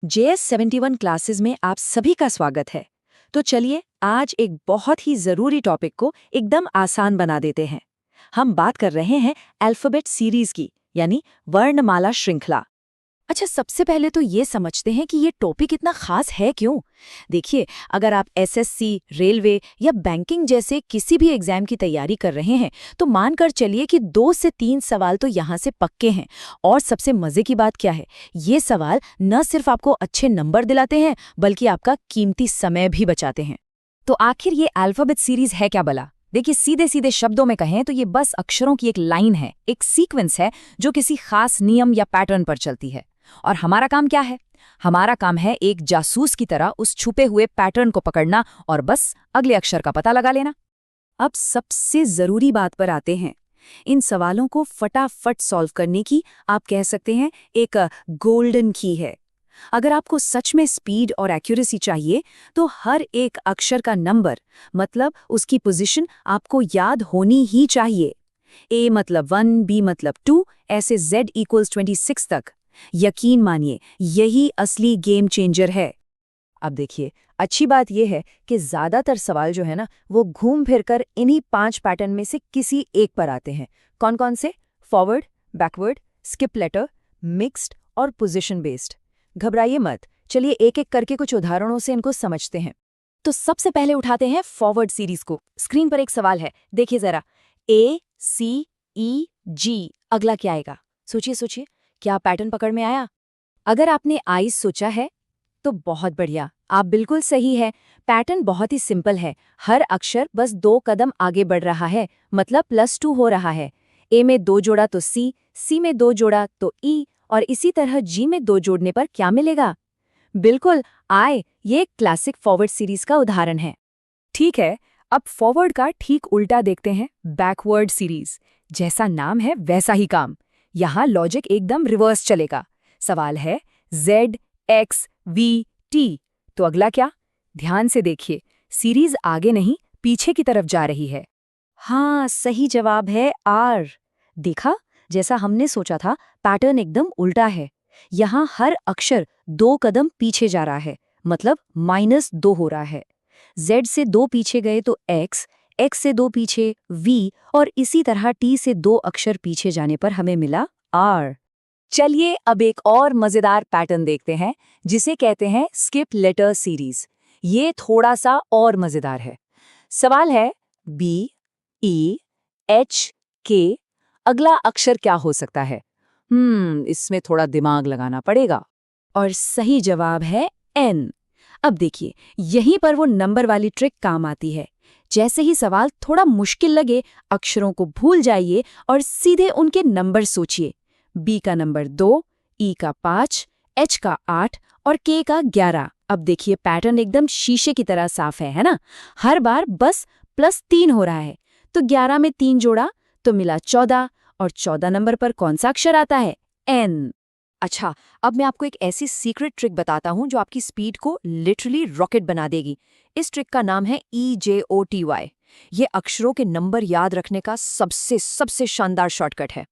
JS71 classes में आप सभी का स्वागत है। तो चलिए आज एक बहुत ही जरूरी टॉपिक को एकदम आसान बना देते हैं। हम बात कर रहे हैं अल्फाबेट सीरीज की, यानी वर्णमाला श्रृंखला। अच्छा, सबसे पहले तो ये समझते हैं कि ये टॉपिक इतना खास है क्यों। देखिए, अगर आप एसएससी, रेलवे या बैंकिंग जैसे किसी भी एग्जाम की तैयारी कर रहे हैं तो मानकर चलिए कि 2 से 3 सवाल तो यहाँ से पक्के हैं। और सबसे मजे की बात क्या है, ये सवाल न सिर्फ आपको अच्छे नंबर दिलाते हैं बल्कि आपका कीमती समय भी बचाते हैं। तो आखिर ये अल्फाबेट सीरीज है क्या भला? देखिए, सीधे सीधे शब्दों में कहें तो ये बस अक्षरों की एक लाइन है, एक सीक्वेंस है जो किसी खास नियम या पैटर्न पर चलती है। और हमारा काम क्या है? हमारा काम है एक जासूस की तरह उस छुपे हुए पैटर्न को पकड़ना और बस अगले अक्षर का पता लगा लेना। अब सबसे जरूरी बात पर आते हैं। इन सवालों को फटाफट सॉल्व करने की आप कह सकते हैं एक गोल्डन की है। अगर आपको सच में स्पीड और एक्यूरेसी चाहिए तो हर एक अक्षर का नंबर, मतलब उसकी पोजीशन आपको याद होनी ही चाहिए। A मतलब 1, B मतलब 2, ऐसे Z = 26 तक। यकीन मानिए, यही असली गेम चेंजर है। अब देखिए, अच्छी बात यह है कि ज्यादातर सवाल जो है ना, वो घूम फिर कर इन्हीं 5 पैटर्न में से किसी एक पर आते हैं। कौन कौन से? Forward, backward, skip later, mixed और पोजीशन बेस्ड। घबराइए मत, चलिए एक एक करके कुछ उदाहरणों से इनको समझते हैं। तो सबसे पहले उठाते हैं फॉरवर्ड सीरीज को। स्क्रीन पर एक सवाल है, देखिए जरा। ACEG, अगला क्या आएगा? सोचिए सोचिए, क्या पैटर्न पकड़ में आया? अगर आपने आइज सोचा है तो बहुत बढ़िया, आप बिल्कुल सही है। पैटर्न बहुत ही सिंपल है। हर अक्षर बस 2 कदम आगे बढ़ रहा है, मतलब +2 हो रहा है। ए में 2 जोड़ा तो सी में 2 जोड़ा तो ई, और इसी तरह जी में 2 जोड़ने पर क्या मिलेगा? बिल्कुल आई। ये क्लासिक फॉरवर्ड सीरीज का उदाहरण है। ठीक है, अब फॉरवर्ड का ठीक उल्टा देखते हैं, बैकवर्ड सीरीज। जैसा नाम है वैसा ही काम। यहाँ लॉजिक एकदम रिवर्स चलेगा। सवाल है Z, X, V, T, तो अगला क्या? ध्यान से देखिए, सीरीज आगे नहीं पीछे की तरफ जा रही है। हाँ, सही जवाब है R। देखा, जैसा हमने सोचा था, पैटर्न एकदम उल्टा है। यहाँ हर अक्षर 2 कदम पीछे जा रहा है, मतलब -2 हो रहा है। Z से 2 पीछे गए तो X, X से 2 पीछे V, और इसी तरह T से 2 अक्षर पीछे जाने पर हमें मिला R। चलिए अब एक और मजेदार पैटर्न देखते हैं, जिसे कहते हैं स्किप लेटर सीरीज। ये थोड़ा सा और मजेदार है। सवाल है B, E, H, K, अगला अक्षर क्या हो सकता है? इसमें थोड़ा दिमाग लगाना पड़ेगा। और सही जवाब है N। अब देखिए, यहीं पर वो नंबर वाली ट्रिक काम आती है। जैसे ही सवाल थोड़ा मुश्किल लगे, अक्षरों को भूल जाइए और सीधे उनके नंबर सोचिए। B का नंबर 2, E का 5, H का 8 और K का 11। अब देखिए, पैटर्न एकदम शीशे की तरह साफ है ना? हर बार बस +3 हो रहा है। तो 11 में 3 जोड़ा तो मिला 14, और 14 नंबर पर कौन सा अक्षर आता है? N। अच्छा, अब मैं आपको एक ऐसी सीक्रेट ट्रिक बताता हूं जो आपकी स्पीड को लिटरली रॉकेट बना देगी। इस ट्रिक का नाम है EJOTY। ये अक्षरों के नंबर याद रखने का सबसे शानदार शॉर्टकट है।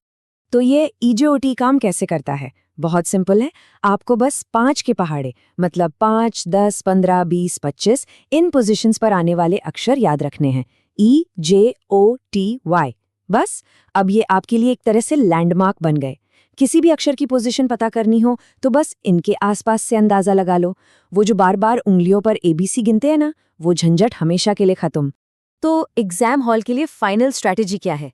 तो ये EJOT काम कैसे करता है? बहुत सिंपल है। आपको बस 5 के पहाड़े, मतलब 5, 10, 15, 20, 25 इन पोजीशंस पर आने वाले अक्षर याद रखने हैं। EJOTY। बस, अब ये आपके लिए एक तरह से लैंडमार्क बन गए। किसी भी अक्षर की पोजीशन पता करनी हो तो बस इनके आसपास से अंदाजा लगा लो। वो जो बार बार उंगलियों पर ABC गिनते हैं ना, वो झंझट हमेशा के लिए खत्म। तो एग्जाम हॉल के लिए फाइनल स्ट्रैटेजी क्या है?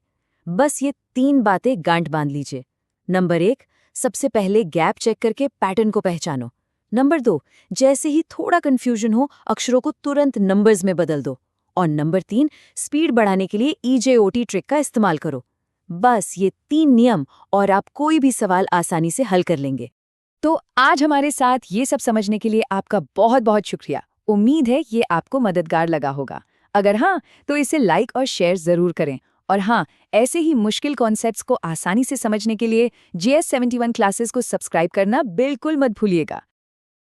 बस ये 3 बातें गांठ बांध लीजिए। नंबर 1, सबसे पहले गैप चेक करके पैटर्न को पहचानो। नंबर 2, जैसे ही थोड़ा कंफ्यूजन हो, अक्षरों को तुरंत नंबर्स में बदल दो। और नंबर 3, स्पीड बढ़ाने के लिए EJOT ट्रिक का इस्तेमाल करो। बस ये 3 नियम और आप कोई भी सवाल आसानी से हल कर लेंगे। तो आज हमारे साथ ये सब समझने के लिए आपका बहुत बहुत शुक्रिया। उम्मीद है ये आपको मददगार लगा होगा। अगर हाँ, तो इसे लाइक और शेयर जरूर करें। और हाँ, ऐसे ही मुश्किल कॉन्सेप्ट्स को आसानी से समझने के लिए JS71 क्लासेस को सब्सक्राइब करना बिल्कुल मत भूलिएगा।